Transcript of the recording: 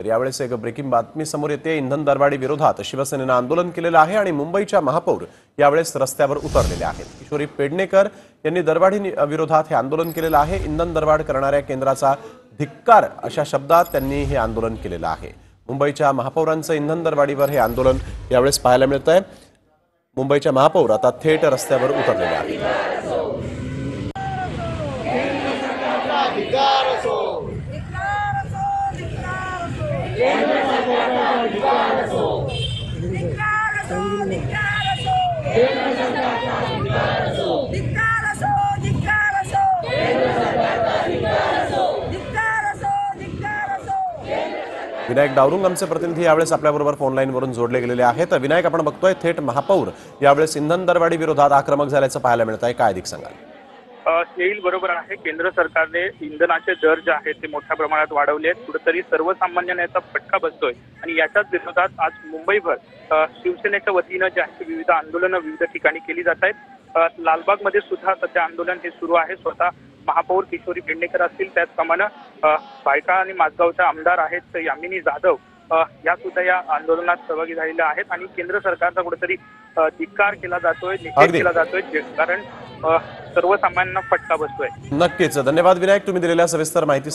तर यावेळेस एक ब्रेकिंग बातमी समोर येते। इंधन दरवाढी विरोधात शिवसेनेनं आंदोलन केलेलं आहे आणि मुंबईच्या महापौर यावेळेस रस्त्यावर उतरलेले आहेत। किशोरी पेडणेकर यांनी दरवाढी विरोधात हे आंदोलन केलेलं आहे। इंधन दरवाढ करणाऱ्या केंद्राचा धिक्कार अशा शब्दात त्यांनी हे आंदोलन केलेलं आहे। मुंबईच्या महापौरांचं इंधन दरवाढीवर हे आंदोलन यावेळेस पाहायला मिळतंय। मुंबईच्या महापौर आता थेट रस्त्यावर उतरलेले आहेत। विनायक डावरुंग आमचे प्रतिनिधी यावेळेस आपल्याबरोबर फोन लाईनवरून जोडले गेलेले आहेत। विनायक, आपण बघतोय थेट महापौर यावेळेस इंधन दरवाढी विरोधात आक्रमक झाल्याचं पाहायला मिळत आहे, काय अधिक सांगाल? येईल बरोबर आहे। केंद्र सरकारने इंधनाचे दर जे आहेत ते मोठ्या प्रमाणात वाढवले आहेत। कुठेतरी सर्वसामान्यांना याचा फटका बसतोय आणि याच्याच विरोधात आज मुंबईभर शिवसेनेच्या वतीनं जे आहे विविध आंदोलनं विविध ठिकाणी केली जात आहेत। लालबागमध्ये सुद्धा सध्या आंदोलन हे सुरू आहे। स्वतः महापौर किशोरी पेडणेकर असतील, त्याचप्रमाणे बायका आणि माझगावच्या आमदार आहेत यामिनी जाधव या सुद्धा या आंदोलनात सहभागी झालेल्या आहेत आणि केंद्र सरकारचा कुठेतरी धिक्कार केला जातोय, निषेध केला जातोय, कारण सर्वसामान्यांना फटका बसतोय। नक्कीच, धन्यवाद विनायक, तुम्ही दिलेल्या सविस्तर माहिती